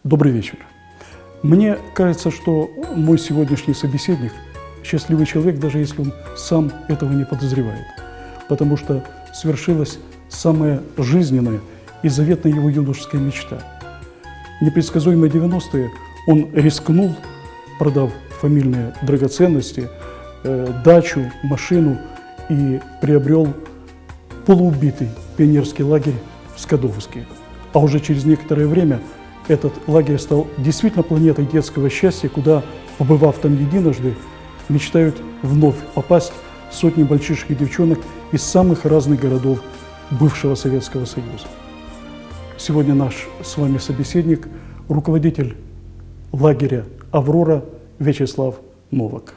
Добрый вечер. Мне кажется, что мой сегодняшний собеседник счастливый человек, даже если он сам этого не подозревает, потому что свершилась самая жизненная и заветная его юношеская мечта. Непредсказуемые 90-е он рискнул, продав фамильные драгоценности, дачу, машину и приобрел полуубитый пионерский лагерь в Скадовске. А уже через некоторое время этот лагерь стал действительно планетой детского счастья, куда, побывав там единожды, мечтают вновь попасть сотни мальчишек и девчонок из самых разных городов бывшего Советского Союза. Сегодня наш с вами собеседник, руководитель лагеря «Аврора» Вячеслав Новак.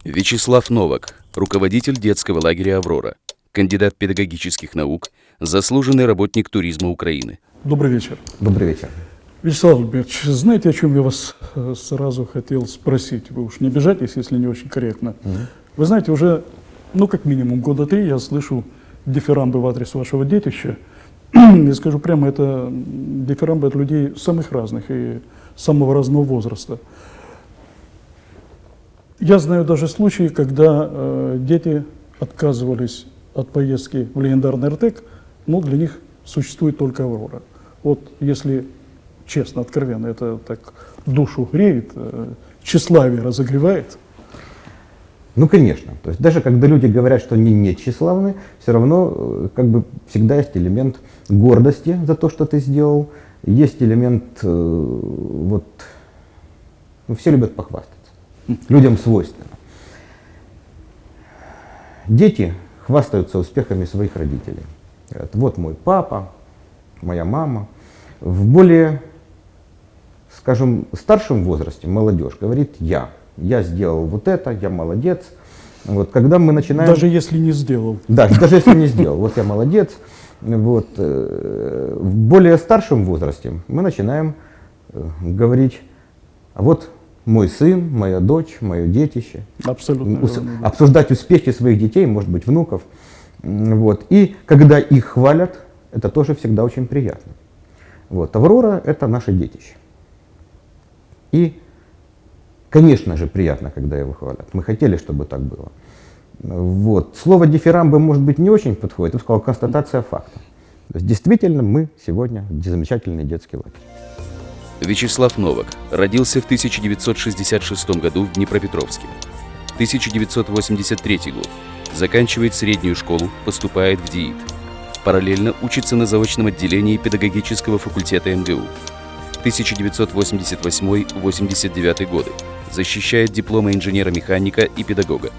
Вячеслав Новак, руководитель детского лагеря «Аврора», кандидат педагогических наук, заслуженный работник туризма Украины. Добрый вечер. Добрый вечер. Вячеслав Альбертович, знаете, о чем я вас сразу хотел спросить? Вы уж не обижайтесь, если не очень корректно. Вы знаете, уже, как минимум года 3 я слышу дифирамбы в адрес вашего детища. И скажу прямо, это дифирамбы от людей самых разных и самого разного возраста. Я знаю даже случаи, когда дети отказывались от поездки в легендарный Артек, но для них существует только «Аврора». Вот если честно, откровенно, это так душу греет, тщеславие разогревает. Ну, конечно. То есть даже когда люди говорят, что они не тщеславны, все равно всегда есть элемент гордости за то, что ты сделал. Есть элемент, все любят похвастаться. Людям свойственно. Дети хвастаются успехами своих родителей. Говорят, вот мой папа, моя мама. В более, скажем, старшем возрасте молодежь говорит я сделал вот это, я молодец. Вот, когда мы начинаем... Даже если не сделал. Да, даже если не сделал. Вот я молодец. Вот, в более старшем возрасте мы начинаем говорить, а вот мой сын, моя дочь, мое детище. Абсолютно. Обсуждать успехи своих детей, может быть, внуков. Вот. И когда их хвалят, это тоже всегда очень приятно. Вот. «Аврора» — это наше детище. И, конечно же, приятно, когда его хвалят. Мы хотели, чтобы так было. Вот. Слово «дифирамбы», может быть, не очень подходит. Я бы сказал, констатация факта. То есть, действительно, мы сегодня замечательный детский лагерь. Вячеслав Новак родился в 1966 году в Днепропетровске. 1983 год. Заканчивает среднюю школу, поступает в ДИИТ. Параллельно учится на заочном отделении педагогического факультета МГУ. 1988-89 годы. Защищает дипломы инженера-механика и педагога.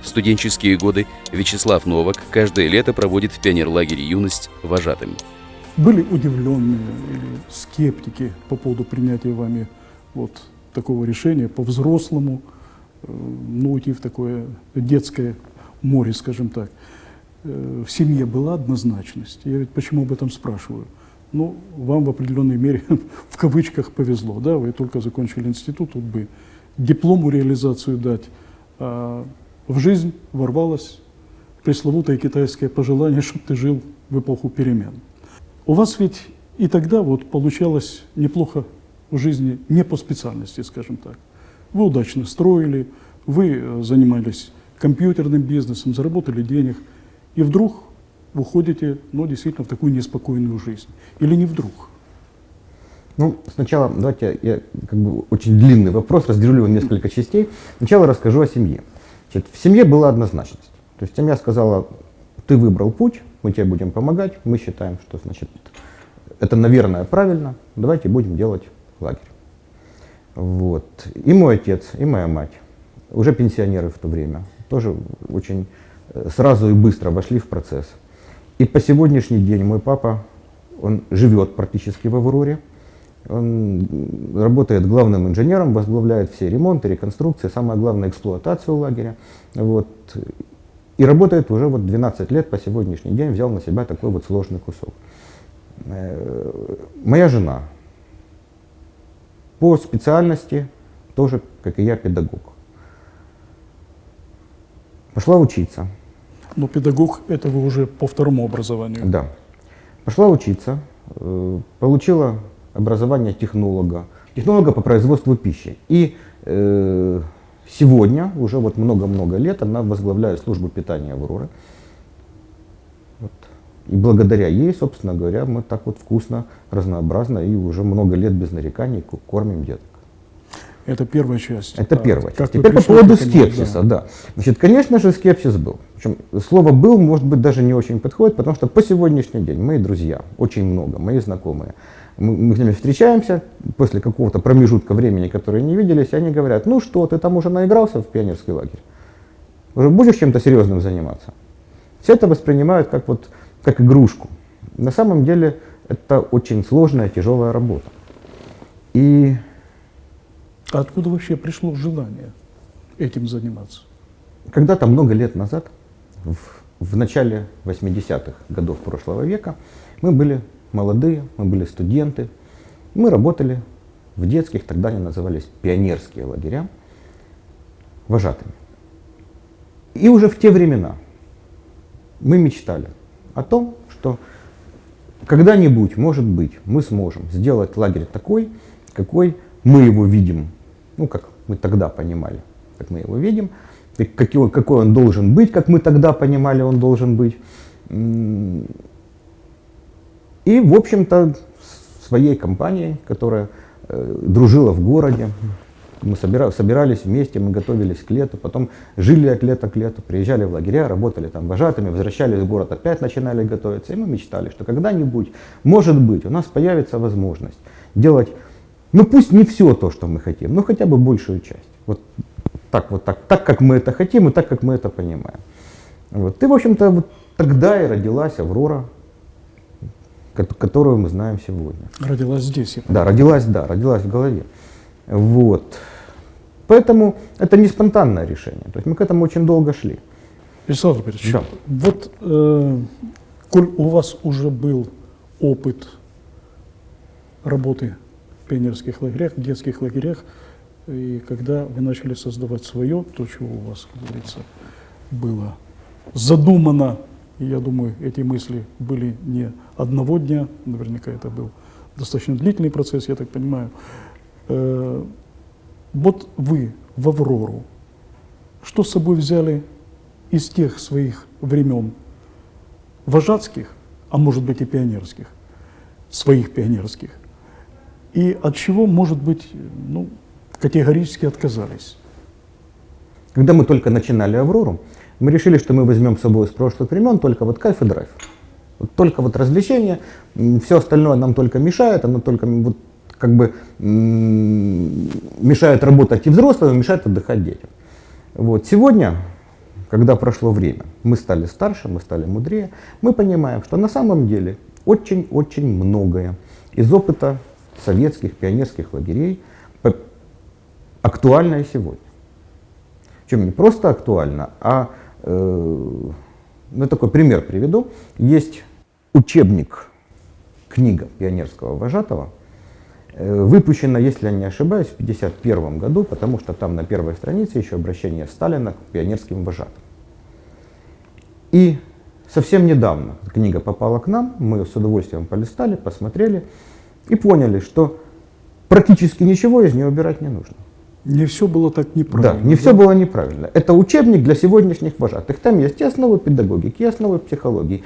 В студенческие годы Вячеслав Новак каждое лето проводит в пионерлагере «Юность» вожатым. Были удивленные или скептики по поводу принятия вами вот такого решения по-взрослому, уйти в такое детское море, скажем так. В семье была однозначность. Я ведь почему об этом спрашиваю? Вам в определенной мере, в кавычках, повезло. Да? Вы только закончили институт, тут бы диплому реализацию дать. А в жизнь ворвалось пресловутое китайское пожелание, чтобы ты жил в эпоху перемен. У вас ведь и тогда получалось неплохо в жизни, не по специальности, скажем так. Вы удачно строили, вы занимались компьютерным бизнесом, заработали денег, и вдруг уходите, действительно, в такую неспокойную жизнь. Или не вдруг? Сначала, давайте я очень длинный вопрос, разделю его в несколько частей. Сначала расскажу о семье. Значит, в семье была однозначность. То есть семья сказала, ты выбрал путь, мы тебе будем помогать, мы считаем, что это, наверное, правильно, давайте будем делать лагерь. Вот. И мой отец, и моя мать, уже пенсионеры в то время, тоже очень сразу и быстро вошли в процесс. И по сегодняшний день мой папа, он живет практически в «Авроре», он работает главным инженером, возглавляет все ремонты, реконструкции, самое главное эксплуатацию лагеря. Вот. И работает уже 12 лет по сегодняшний день, взял на себя такой сложный кусок. Моя жена по специальности тоже, как и я, педагог. Пошла учиться. Но педагог – это вы уже по второму образованию. Да. Пошла учиться, получила образование технолога по производству пищи. И сегодня, уже вот много-много лет, она возглавляет службу питания «Авроры». Вот. И благодаря ей, собственно говоря, мы так вот вкусно, разнообразно и уже много лет без нареканий кормим деток. Это первая часть. Это первая часть. Как вы Теперь по пришли поводу к этому? скепсиса, да. Значит, конечно же, скепсис был. Причем слово «был», может быть, даже не очень подходит, потому что по сегодняшний день мои друзья, очень много, мои знакомые, мы с ними встречаемся после какого-то промежутка времени, которые не виделись, и они говорят: ну что, ты там уже наигрался в пионерский лагерь? Уже будешь чем-то серьезным заниматься? Все это воспринимают как игрушку. На самом деле это очень сложная, тяжелая работа. И А откуда вообще пришло желание этим заниматься? когда-то много лет назад, в начале 80-х годов прошлого века, мы были молодые, мы были студенты, мы работали в детских, тогда они назывались пионерские лагеря, вожатыми. И уже в те времена мы мечтали о том, что когда-нибудь, может быть, мы сможем сделать лагерь такой, какой мы его видим, ну, как мы тогда понимали, как мы его видим, какой он должен быть, как мы тогда понимали, он должен быть. И, в общем-то, своей компанией, которая дружила в городе, мы собирались вместе, мы готовились к лету, потом жили от лета к лету, приезжали в лагеря, работали там вожатыми, возвращались в город, опять начинали готовиться. И мы мечтали, что когда-нибудь, может быть, у нас появится возможность делать, ну пусть не все то, что мы хотим, но хотя бы большую часть. Так, как мы это хотим и так, как мы это понимаем. Вот. И, в общем-то, вот тогда и родилась «Аврора», которую мы знаем сегодня. Родилась здесь, я Да, понимаю. родилась в голове. Вот. Поэтому это не спонтанное решение. То есть мы к этому очень долго шли. Вячеслав Альбертович, Да. вот коль у вас уже был опыт работы в пионерских лагерях, в детских лагерях, и когда вы начали создавать свое, то, чего у вас, как говорится, было задумано, и я думаю, эти мысли были не одного дня, наверняка это был достаточно длительный процесс, я так понимаю. Вот вы в «Аврору» что с собой взяли из тех своих времен вожатских, а может быть и пионерских, своих пионерских, и от чего, может быть, ну, категорически отказались? Когда мы только начинали «Аврору», мы решили, что мы возьмем с собой из прошлых времен только вот кайф и драйв. Вот только вот развлечения, все остальное нам только мешает, оно только вот как бы мешает работать и взрослым, и мешает отдыхать детям. Вот. Сегодня, когда прошло время, мы стали старше, мы стали мудрее, мы понимаем, что на самом деле очень-очень многое из опыта советских пионерских лагерей актуально и сегодня. Причем не просто актуально, а такой пример приведу. Есть учебник, книга пионерского вожатого, выпущена, если я не ошибаюсь, в 1951 году, потому что там на первой странице еще обращение Сталина к пионерским вожатым. И совсем недавно книга попала к нам, мы ее с удовольствием полистали, посмотрели и поняли, что практически ничего из нее убирать не нужно. Не все было так неправильно. Да, не все было неправильно. Это учебник для сегодняшних вожатых. Там есть и основы педагогики, и основы психологии.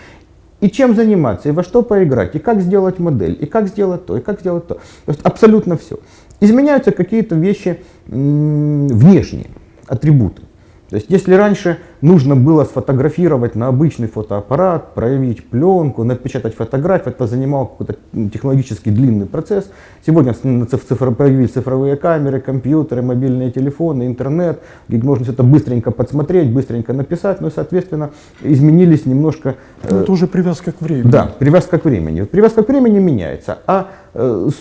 И чем заниматься, и во что поиграть, и как сделать модель, и как сделать то, и как сделать то. То есть абсолютно все. Изменяются какие-то вещи внешние, атрибуты. То есть если раньше нужно было сфотографировать на обычный фотоаппарат, проявить пленку, напечатать фотографию, это занимал какой-то технологически длинный процесс. Сегодня появились цифровые камеры, компьютеры, мобильные телефоны, интернет, где можно все это быстренько подсмотреть, быстренько написать, ну и, соответственно, изменились немножко... Это уже привязка к времени. Да, привязка к времени. Привязка к времени меняется, а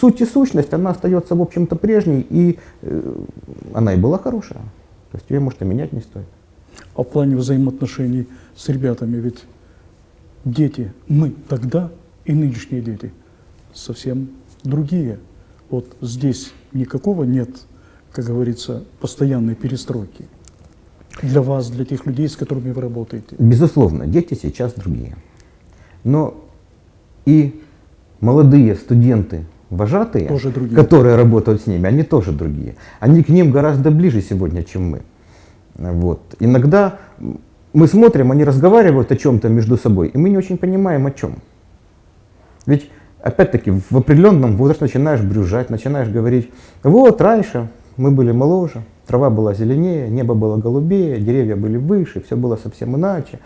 суть и сущность, она остается, в общем-то, прежней, и она и была хорошая. То есть ее, может, и менять не стоит. А в плане взаимоотношений с ребятами, ведь дети, мы тогда и нынешние дети совсем другие. Вот здесь никакого нет, как говорится, постоянной перестройки. Для вас, для тех людей, с которыми вы работаете. Безусловно, дети сейчас другие. Но и молодые студенты, вожатые, Тоже другие. которые работают с ними, они тоже другие. Они к ним гораздо ближе сегодня, чем мы. Вот. Иногда мы смотрим, они разговаривают о чем-то между собой, и мы не очень понимаем, о чем. Ведь, опять-таки, в определенном возрасте начинаешь брюзжать, начинаешь говорить: вот раньше мы были моложе, трава была зеленее, небо было голубее, деревья были выше, все было совсем иначе.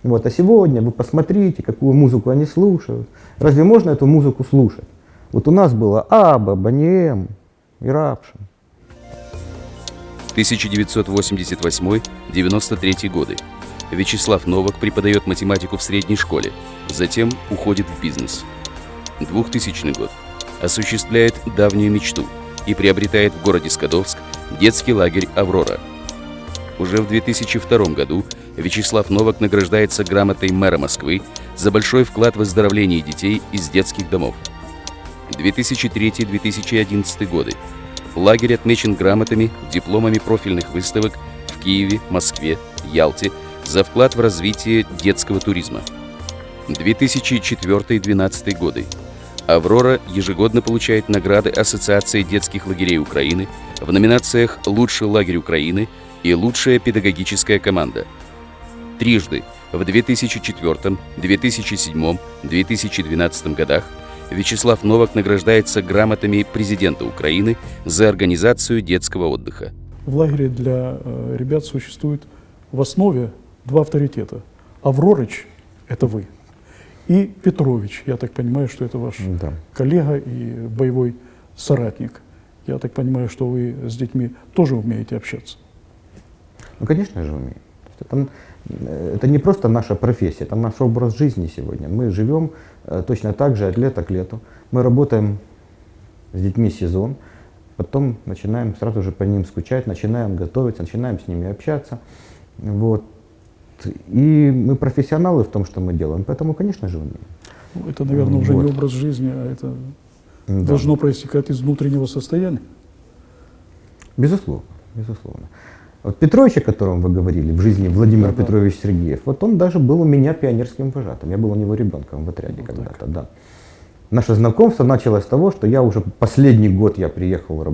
Вот. А сегодня вы посмотрите, какую музыку они слушают. Разве можно эту музыку слушать? Вот у нас было Абба, Бони М и Рапшин. 1988-93 годы. Вячеслав Новак преподает математику в средней школе, затем уходит в бизнес. 2000 год. Осуществляет давнюю мечту и приобретает в городе Скадовск детский лагерь «Аврора». Уже в 2002 году Вячеслав Новак награждается грамотой мэра Москвы за большой вклад в оздоровление детей из детских домов. 2003-2011 годы. Лагерь отмечен грамотами, дипломами профильных выставок в Киеве, Москве, Ялте за вклад в развитие детского туризма. 2004-2012 годы. «Аврора» ежегодно получает награды Ассоциации детских лагерей Украины в номинациях «Лучший лагерь Украины» и «Лучшая педагогическая команда». Трижды в 2004, 2007, 2012 годах Вячеслав Новак награждается грамотами президента Украины за организацию детского отдыха. В лагере для ребят существует в основе два авторитета. Аврорыч – это вы. И Петрович, я так понимаю, что это ваш коллега и боевой соратник. Я так понимаю, что вы с детьми тоже умеете общаться. Ну, конечно же, умеем. Это не просто наша профессия, это наш образ жизни сегодня. Мы живем точно так же от лета к лету. Мы работаем с детьми сезон, потом начинаем сразу же по ним скучать, начинаем готовиться, начинаем с ними общаться. Вот. И мы профессионалы в том, что мы делаем, поэтому, конечно же, умеем. Ну, это, наверное, уже не образ жизни, а это должно проистекать из внутреннего состояния. Безусловно, безусловно. Вот Петрович, о котором вы говорили, в жизни Владимир Петрович Сергеев, вот он даже был у меня пионерским вожатым. Я был у него ребенком в отряде когда-то, да. Наше знакомство началось с того, что я уже последний год я приехал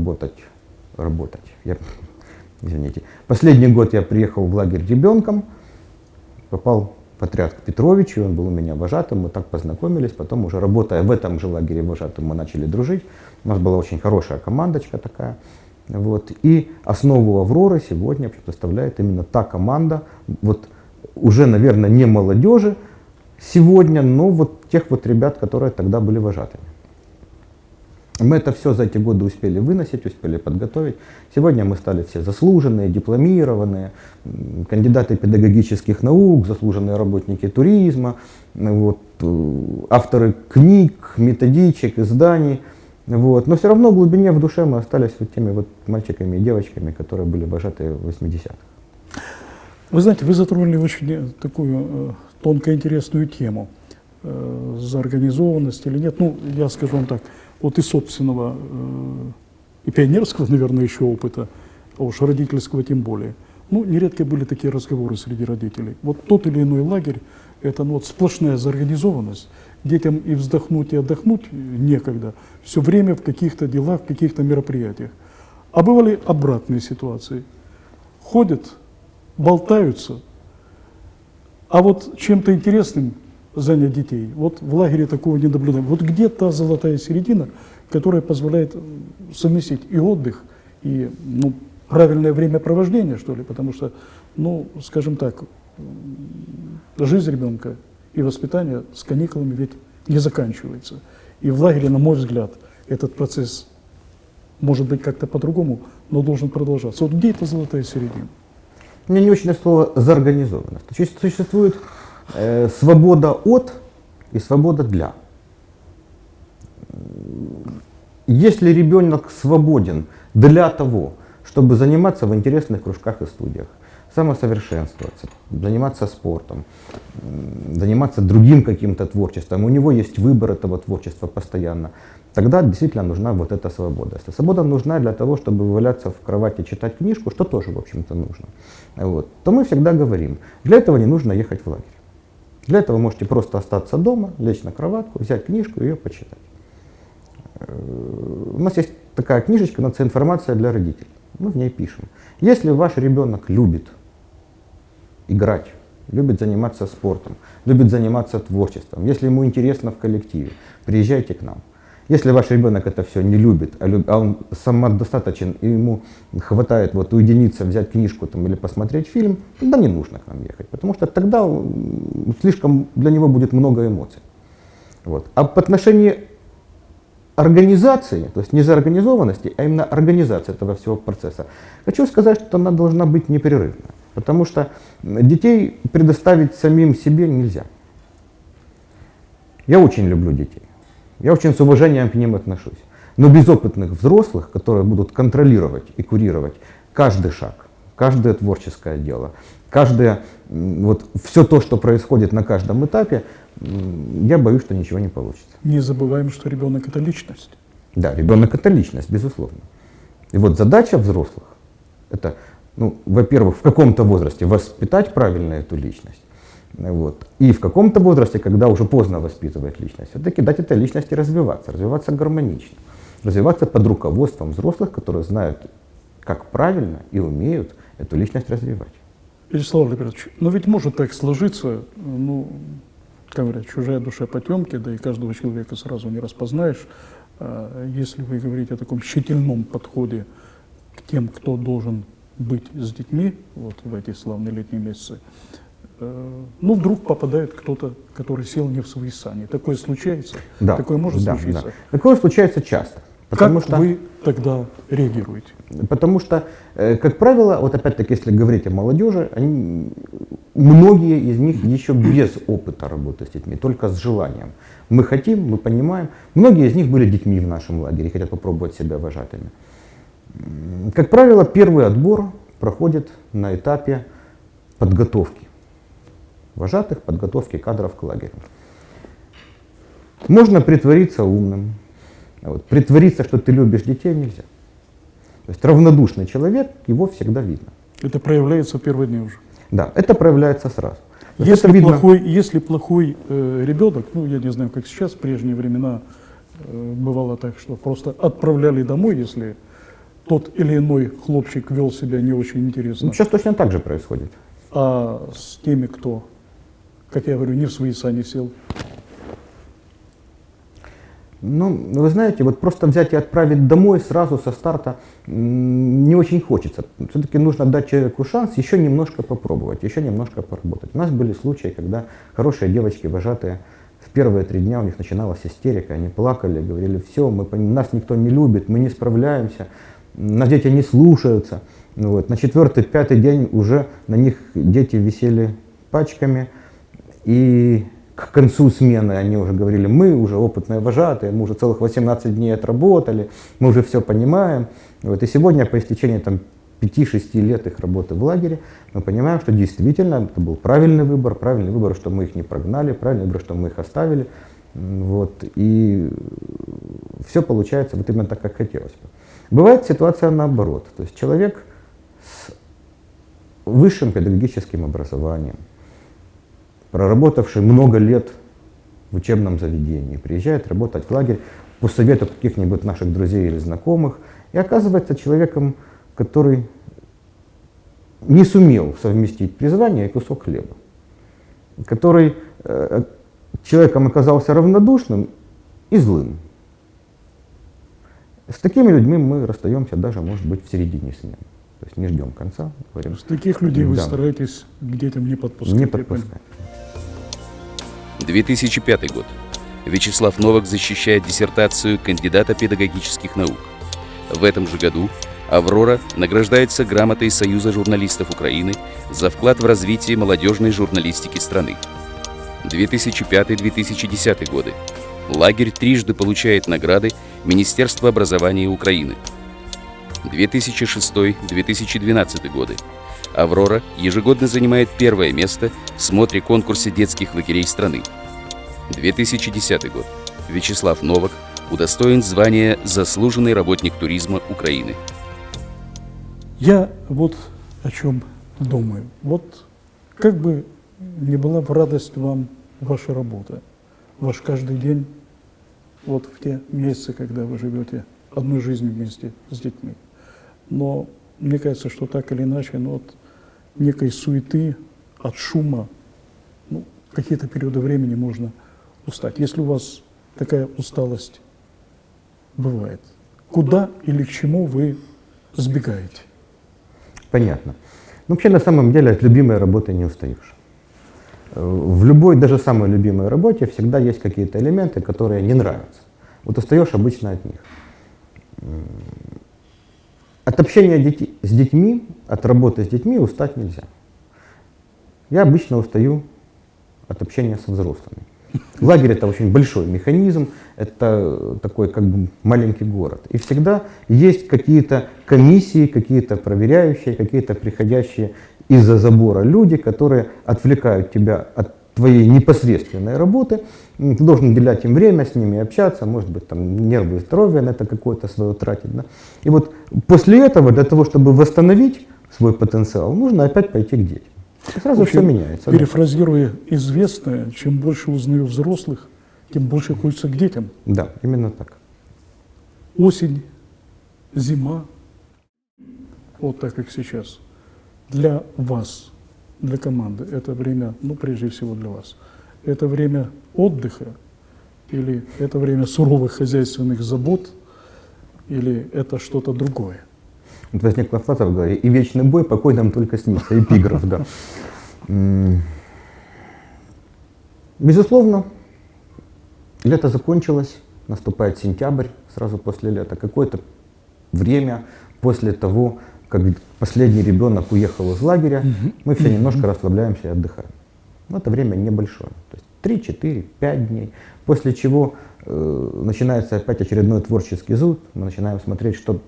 последний год я приехал в лагерь ребенком, попал в отряд к Петровичу, он был у меня вожатым, мы так познакомились, потом уже работая в этом же лагере вожатым, мы начали дружить. У нас была очень хорошая командочка такая. Вот. И основу «Авроры» сегодня составляет именно та команда, вот уже, наверное, не молодежи сегодня, но вот тех вот ребят, которые тогда были вожатыми. Мы это все за эти годы успели выносить, успели подготовить. Сегодня мы стали все заслуженные, дипломированные, кандидаты педагогических наук, заслуженные работники туризма, вот, авторы книг, методичек, изданий. Вот. Но все равно в глубине, в душе мы остались вот теми вот мальчиками и девочками, которые были вожатые в 80-х. Вы знаете, вы затронули очень такую тонко интересную тему. Заорганизованность или нет. Ну, я скажу вам так, вот из собственного и пионерского, наверное, еще опыта, а уж родительского тем более. Ну, нередко были такие разговоры среди родителей. Вот тот или иной лагерь, это ну, вот сплошная заорганизованность. Детям и вздохнуть, и отдохнуть некогда. Все время в каких-то делах, в каких-то мероприятиях. А бывали обратные ситуации. Ходят, болтаются, а вот чем-то интересным занять детей, вот в лагере такого не наблюдаем. Вот где та золотая середина, которая позволяет совместить и отдых, и ну, правильное времяпровождение, что ли, потому что, ну, скажем так, жизнь ребенка и воспитание с каникулами ведь не заканчивается. И в лагере, на мой взгляд, этот процесс может быть как-то по-другому, но должен продолжаться. Вот где эта золотая середина? Мне не очень слово «заорганизованность». Существует свобода от и свобода для. Если ребенок свободен для того, чтобы заниматься в интересных кружках и студиях, самосовершенствоваться, заниматься спортом, заниматься другим каким-то творчеством. У него есть выбор этого творчества постоянно. Тогда действительно нужна вот эта свобода. Если свобода нужна для того, чтобы валяться в кровати, читать книжку, что тоже, в общем-то, нужно, вот, то мы всегда говорим, для этого не нужно ехать в лагерь. Для этого можете просто остаться дома, лечь на кроватку, взять книжку и ее почитать. У нас есть такая книжечка, называется «Информация для родителей». Мы в ней пишем. Если ваш ребенок любит играть, любит заниматься спортом, любит заниматься творчеством, если ему интересно в коллективе, приезжайте к нам. Если ваш ребенок это все не любит, а он самодостаточен, и ему хватает вот уединиться, взять книжку там, или посмотреть фильм, тогда не нужно к нам ехать, потому что тогда слишком для него будет много эмоций. Вот. А по отношению организации, то есть не заорганизованности, а именно организации этого всего процесса, хочу сказать, что она должна быть непрерывна, потому что детей предоставить самим себе нельзя. Я очень люблю детей. Я очень с уважением к ним отношусь. Но без опытных взрослых, которые будут контролировать и курировать каждый шаг, каждое творческое дело, каждое, вот, все то, что происходит на каждом этапе, я боюсь, что ничего не получится. Не забываем, что ребенок — это личность. Да, ребенок — это личность, безусловно. И вот задача взрослых — это, ну, во-первых, в каком-то возрасте воспитать правильно эту личность. Вот. И в каком-то возрасте, когда уже поздно воспитывать личность, все-таки дать этой личности развиваться гармонично, развиваться под руководством взрослых, которые знают, как правильно и умеют эту личность развивать. Вячеслав Либерович, но ведь может так сложиться, ну, как говорят, чужая душа потемки, да и каждого человека сразу не распознаешь. Если вы говорите о таком щепетильном подходе к тем, кто должен быть с детьми вот в эти славные летние месяцы, ну, вдруг попадает кто-то, который сел не в свои сани. Такое случается? Да, Такое может случиться? Да. Такое случается часто. Как вы тогда реагируете? Потому что, как правило, вот опять-таки, если говорить о молодежи, многие из них еще без опыта работы с детьми, только с желанием. Мы хотим, мы понимаем. Многие из них были детьми в нашем лагере, хотят попробовать себя вожатыми. Как правило, первый отбор проходит на этапе подготовки вожатых, подготовки кадров к лагерю. Можно притвориться умным. Вот. Притвориться, что ты любишь детей, нельзя. То есть равнодушный человек, его всегда видно. Это проявляется в первые дни уже? Да, это проявляется сразу. Если плохой ребенок, ну я не знаю, как сейчас, в прежние времена бывало так, что просто отправляли домой, если тот или иной хлопчик вел себя не очень интересно. Ну, сейчас точно так же происходит. А с теми, кто, как я говорю, не в свои сани сел? Ну, вы знаете, вот просто взять и отправить домой сразу со старта не очень хочется. Все-таки нужно дать человеку шанс еще немножко попробовать, еще немножко поработать. У нас были случаи, когда хорошие девочки, вожатые, в первые 3 дня у них начиналась истерика, они плакали, говорили: все, нас никто не любит, мы не справляемся, нас дети не слушаются. Вот. На 4-5 день уже на них дети висели пачками, и к концу смены они уже говорили: мы уже опытные вожатые, мы уже целых 18 дней отработали, мы уже все понимаем. Вот. И сегодня, по истечении 5-6 лет их работы в лагере, мы понимаем, что действительно это был правильный выбор, что мы их не прогнали, правильный выбор, что мы их оставили. Вот. И все получается вот именно так, как хотелось бы. Бывает ситуация наоборот. То есть человек с высшим педагогическим образованием, проработавший много лет в учебном заведении, приезжает работать в лагерь по совету каких-нибудь наших друзей или знакомых, и оказывается человеком, который не сумел совместить призвание и кусок хлеба, который человеком оказался равнодушным и злым. С такими людьми мы расстаемся даже, может быть, в середине смены. То есть не ждем конца. Говорим, с таких людей вы стараетесь к детям не подпускать? Не подпускать. 2005 год. Вячеслав Новак защищает диссертацию кандидата педагогических наук. В этом же году «Аврора» награждается грамотой Союза журналистов Украины за вклад в развитие молодежной журналистики страны. 2005-2010 годы. Лагерь трижды получает награды Министерства образования Украины. 2006-2012 годы. «Аврора» ежегодно занимает первое место в смотре-конкурсе детских лагерей страны. 2010 год. Вячеслав Новак удостоен звания «Заслуженный работник туризма Украины». Я вот о чем думаю. Вот как бы не была в радость вам ваша работа, ваш каждый день, вот в те месяцы, когда вы живете одной жизнью вместе с детьми. Но мне кажется, что так или иначе, ну, от некой суеты, от шума, ну, в какие-то периоды времени можно устать. Если у вас такая усталость бывает, куда или к чему вы сбегаете? Понятно. Ну, вообще, на самом деле, от любимой работы не устаешь. В любой, даже самой любимой работе всегда есть какие-то элементы, которые не нравятся. Вот устаешь обычно от них. От общения с детьми, от работы с детьми устать нельзя. Я обычно устаю от общения со взрослыми. Лагерь — это очень большой механизм, это такой как бы маленький город. И всегда есть какие-то комиссии, какие-то проверяющие, какие-то приходящие из-за забора люди, которые отвлекают тебя от твоей непосредственной работы. Ты должен уделять им время, с ними общаться, может быть, там, нервы и здоровье на это какое-то свое тратить. Да? И вот после этого, для того, чтобы восстановить свой потенциал, нужно опять пойти к детям. И сразу все меняется. Перефразируя известное, чем больше узнаю взрослых, тем больше хочется к детям. Да, именно так. Осень, зима, вот так как сейчас. Для вас, для команды, это время, ну, прежде всего для вас, это время отдыха или это время суровых хозяйственных забот, или это что-то другое? Вот возникла фраза в голове: «И вечный бой, покой нам только снится». Эпиграф, да. Безусловно, лето закончилось, наступает сентябрь, сразу после лета. Какое-то время после того, как последний ребенок уехал из лагеря, мы все немножко расслабляемся и отдыхаем. Но это время небольшое, то есть 3, 4, 5 дней. После чего начинается опять очередной творческий зуд, мы начинаем смотреть, что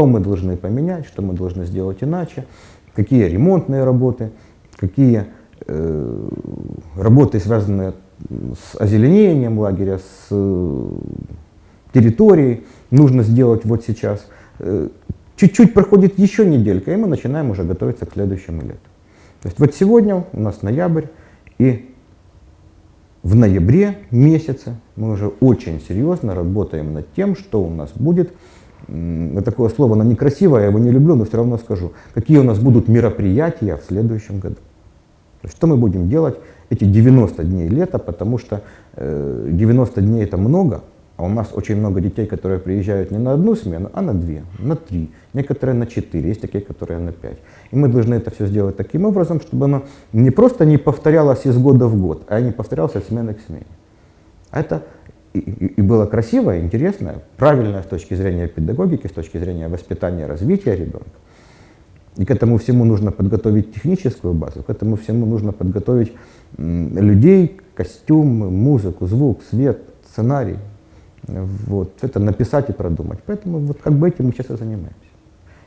мы должны поменять, что мы должны сделать иначе, какие ремонтные работы, какие работы, связанные с озеленением лагеря, с территорией, нужно сделать вот сейчас. Чуть-чуть проходит еще неделька, и мы начинаем уже готовиться к следующему лету. То есть вот сегодня у нас ноябрь, и в ноябре месяце мы уже очень серьезно работаем над тем, что у нас будет. Вот такое слово, оно некрасивое, я его не люблю, но все равно скажу. Какие у нас будут мероприятия в следующем году. То есть что мы будем делать эти 90 дней лета, потому что 90 дней это много, а у нас очень много детей, которые приезжают не на одну смену, а на 2, на 3, некоторые на 4, есть такие, которые на 5. И мы должны это все сделать таким образом, чтобы оно не просто не повторялось из года в год, а не повторялось от смены к смене. А это и было красиво, интересно, правильно с точки зрения педагогики, с точки зрения воспитания и развития ребенка. И к этому всему нужно подготовить техническую базу, к этому всему нужно подготовить людей, костюмы, музыку, звук, свет, сценарий. Вот, это написать и продумать. Поэтому вот как бы этим мы сейчас и занимаемся.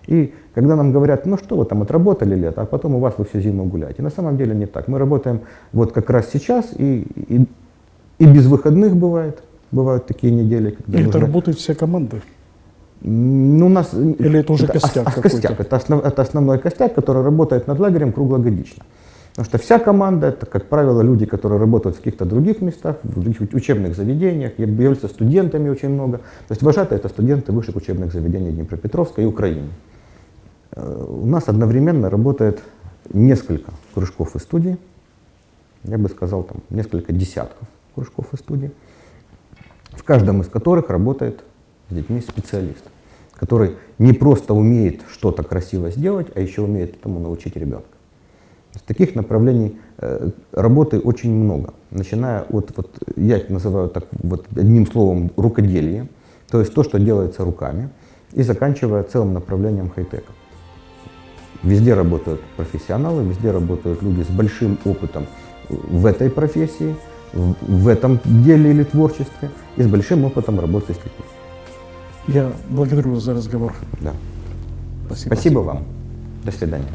И когда нам говорят, ну что вы там отработали лето, а потом у вас вы всю зиму гуляете. На самом деле не так. Мы работаем вот как раз сейчас, и без выходных бывает. Бывают такие недели, когда Или нужно... это работает вся команда? Ну, у нас... Или это уже костяк какой-то? Костяк. Это основной костяк, который работает над лагерем круглогодично. Потому что вся команда, это, как правило, люди, которые работают в каких-то других местах, в других учебных заведениях, являются студентами очень много. То есть вожатые — это студенты высших учебных заведений Днепропетровска и Украины. У нас одновременно работает несколько кружков и студий, я бы сказал, там, несколько десятков кружков и студий, в каждом из которых работает с детьми специалист, который не просто умеет что-то красиво сделать, а еще умеет этому научить ребенка. Таких направлений работы очень много, начиная от, вот, я их называю так, вот, одним словом, рукоделие, то есть то, что делается руками, и заканчивая целым направлением хай-тека. Везде работают профессионалы, везде работают люди с большим опытом в этой профессии, в этом деле или творчестве, и с большим опытом работы с детьми. Я благодарю вас за разговор. Да. Спасибо. Спасибо вам. До свидания.